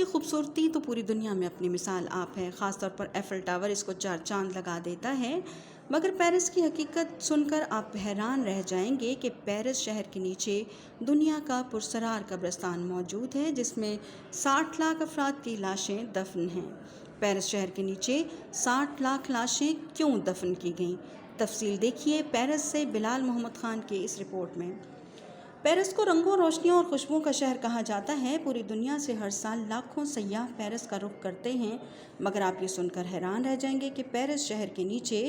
की खूबसूरती तो पूरी दुनिया में अपनी मिसाल आप है। ख़ास तौर पर एफिल टावर इसको चार चांद लगा देता है। मगर पेरिस की हकीकत सुनकर आप हैरान रह जाएंगे कि पेरिस शहर के नीचे दुनिया का पुरस्रार कब्रिस्तान मौजूद है, जिसमें 60 लाख अफराद की लाशें दफन हैं। पेरिस शहर के नीचे 60 लाख लाशें क्यों दफन की गईं? तफसील देखिए पेरिस से बिलाल मोहम्मद ख़ान की इस रिपोर्ट में। पेरिस को रंगों, रोशनियों और खुशबुओं का शहर कहा जाता है। पूरी दुनिया से हर साल लाखों सयाह पेरिस का रुख करते हैं। मगर आप ये सुनकर हैरान रह जाएंगे कि पेरिस शहर के नीचे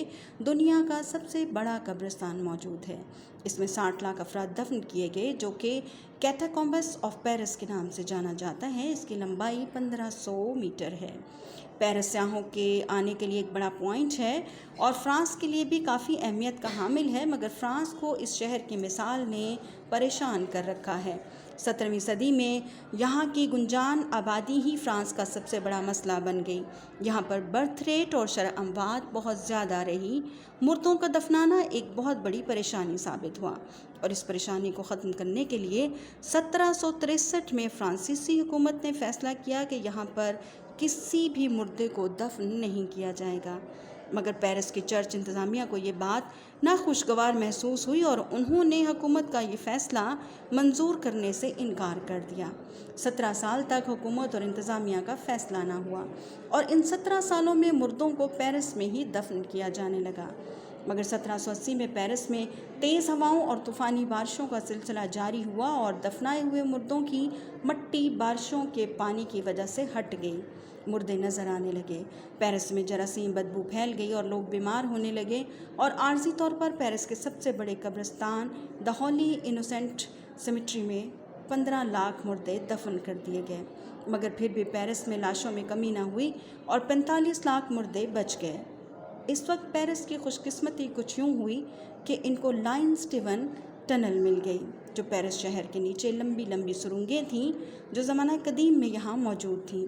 दुनिया का सबसे बड़ा कब्रिस्तान मौजूद है। इसमें 60 लाख अफराद दफन किए गए, जो कि कैटाकॉम्बस ऑफ पेरिस के नाम से जाना जाता है। इसकी लंबाई 1500 मीटर है। पेरिस सयाहों के आने के लिए एक बड़ा पॉइंट है और फ्रांस के लिए भी काफ़ी अहमियत का हामिल है। मगर फ्रांस को इस शहर की मिसाल ने परेशान कर रखा है। 17वीं सदी में यहाँ की गुंजान आबादी ही फ्रांस का सबसे बड़ा मसला बन गई। यहाँ पर बर्थ रेट और शरह अमवात बहुत ज़्यादा रही। मुर्दों का दफनाना एक बहुत बड़ी परेशानी साबित हुआ और इस परेशानी को ख़त्म करने के लिए 1763 में फ्रांसीसी हुकूमत ने फ़ैसला किया कि यहाँ पर किसी भी मुर्दे को दफन नहीं किया जाएगा। मगर पेरिस की चर्च इंतज़ामिया को ये बात नाखुशगवार महसूस हुई और उन्होंने हुकूमत का ये फ़ैसला मंजूर करने से इनकार कर दिया। 17 साल तक हुकूमत और इंतज़ामिया का फ़ैसला ना हुआ और इन 17 सालों में मुर्दों को पेरिस में ही दफन किया जाने लगा। मगर 1780 में पेरिस में तेज़ हवाओं और तूफ़ानी बारिशों का सिलसिला जारी हुआ और दफनाए हुए मुर्दों की मट्टी बारिशों के पानी की वजह से हट गई। मुर्दे नज़र आने लगे। पेरिस में जरासीम बदबू फैल गई और लोग बीमार होने लगे और आर्जी तौर पर पेरिस के सबसे बड़े कब्रिस्तान द होली इनोसेंट सेमेट्री में 15 लाख मुर्दे दफन कर दिए गए। मगर फिर भी पेरिस में लाशों में कमी ना हुई और 45 लाख मुर्दे बच गए। इस वक्त पेरिस की खुशकिस्मती कुछ यूँ हुई कि इनको लाइन स्टीवन टनल मिल गई, जो पेरिस शहर के नीचे लंबी लंबी सुरंगें थीं, जो ज़माना कदीम में यहाँ मौजूद थीं।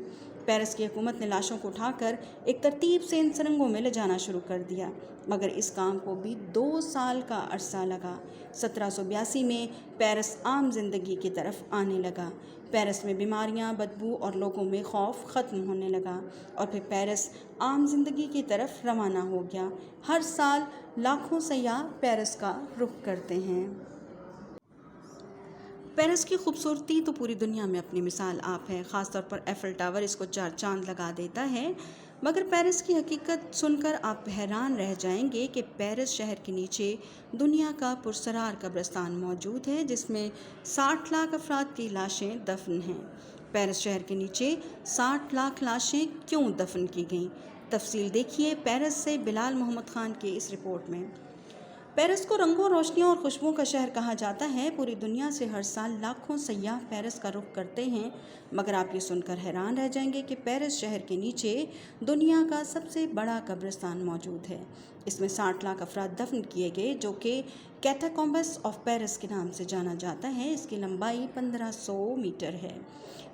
पेरिस की हुकूमत ने लाशों को उठाकर एक तरतीब से इन सुरंगों में ले जाना शुरू कर दिया। मगर इस काम को भी 2 साल का अरसा लगा। 1782 में पेरिस आम जिंदगी की तरफ आने लगा। पेरिस में बीमारियां, बदबू और लोगों में खौफ ख़त्म होने लगा और फिर पेरिस आम जिंदगी की तरफ रवाना हो गया। हर साल लाखों सयाह पेरिस का रुख करते हैं। पेरिस की खूबसूरती तो पूरी दुनिया में अपनी मिसाल आप है। ख़ास तौर पर एफिल टावर इसको चार चांद लगा देता है। मगर पेरिस की हकीकत सुनकर आप हैरान रह जाएंगे कि पेरिस शहर के नीचे दुनिया का पुरस्रार कब्रिस्तान मौजूद है, जिसमें 60 लाख अफराद की लाशें दफन हैं। पेरिस शहर के नीचे 60 लाख लाशें क्यों दफन की गईं? तफसील देखिए पेरिस से बिलाल मोहम्मद ख़ान की इस रिपोर्ट में। पेरिस को रंगों, रोशनियों और खुशबुओं का शहर कहा जाता है। पूरी दुनिया से हर साल लाखों सयाह पेरिस का रुख करते हैं। मगर आप ये सुनकर हैरान रह जाएंगे कि पेरिस शहर के नीचे दुनिया का सबसे बड़ा कब्रिस्तान मौजूद है। इसमें 60 लाख अफराद दफन किए गए, जो कि कैटाकॉम्बस ऑफ पेरिस के नाम से जाना जाता है। इसकी लंबाई 1500 मीटर है।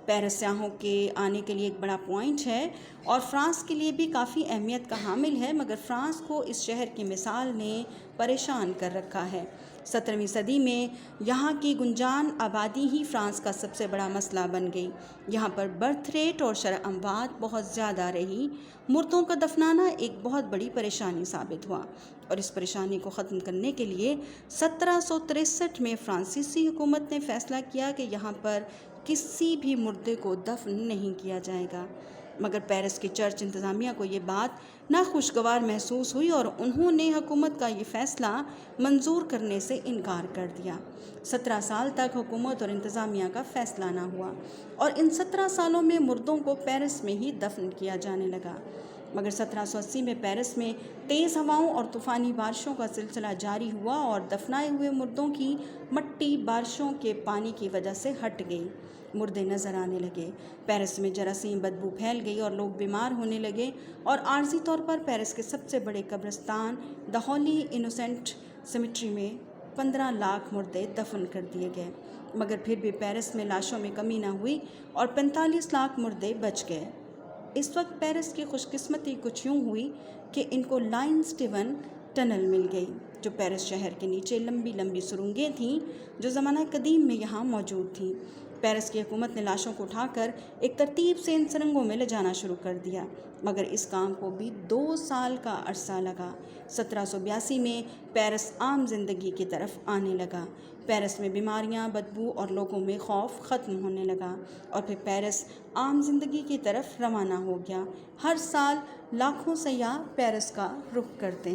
पेरिस सयाहों के आने के लिए एक बड़ा पॉइंट है और फ्रांस के लिए भी काफ़ी अहमियत का हामिल है। मगर फ्रांस को इस शहर की मिसाल ने परेशान कर रखा है। 17वीं सदी में यहाँ की गुंजान आबादी ही फ्रांस का सबसे बड़ा मसला बन गई। यहाँ पर बर्थ रेट और शरह अमवात बहुत ज़्यादा रही। मुर्दों का दफनाना एक बहुत बड़ी परेशानी साबित हुआ और इस परेशानी को ख़त्म करने के लिए 1763 में फ्रांसीसी हुकूमत ने फ़ैसला किया कि यहाँ पर किसी भी मुर्दे को दफन नहीं किया जाएगा। मगर पेरिस की चर्च इंतज़ामिया को ये बात नाखुशगवार महसूस हुई और उन्होंने हुकूमत का ये फ़ैसला मंजूर करने से इनकार कर दिया। 17 साल तक हुकूमत और इंतज़ामिया का फ़ैसला ना हुआ और इन 17 सालों में मुर्दों को पेरिस में ही दफन किया जाने लगा। मगर 1780 में पेरिस में तेज़ हवाओं और तूफ़ानी बारिशों का सिलसिला जारी हुआ और दफनाए हुए मुर्दों की मट्टी बारिशों के पानी की वजह से हट गई। मुर्दे नज़र आने लगे। पेरिस में जरासीम बदबू फैल गई और लोग बीमार होने लगे और आर्जी तौर पर पेरिस के सबसे बड़े कब्रिस्तान द होली इनोसेंट सेमेट्री में 15 लाख मुर्दे दफन कर दिए गए। मगर फिर भी पेरिस में लाशों में कमी ना हुई और 45 लाख मुर्दे बच गए। इस वक्त पेरिस की खुशकिस्मती कुछ यूँ हुई कि इनको लाइन स्टीवन टनल मिल गई, जो पेरिस शहर के नीचे लंबी लंबी सुरंगें थीं, जो ज़माना कदीम में यहाँ मौजूद थीं। پیرس کی حکومت نے لاشوں کو اٹھا کر ایک ترتیب سے ان سرنگوں میں لے جانا شروع کر دیا، مگر اس کام کو بھی 2 سال کا عرصہ لگا۔ 1782 میں پیرس عام زندگی کی طرف آنے لگا۔ پیرس میں بیماریاں، بدبو اور لوگوں میں خوف ختم ہونے لگا، اور پھر پیرس عام زندگی کی طرف روانہ ہو گیا۔ ہر سال لاکھوں سیاح پیرس کا رخ کرتے ہیں۔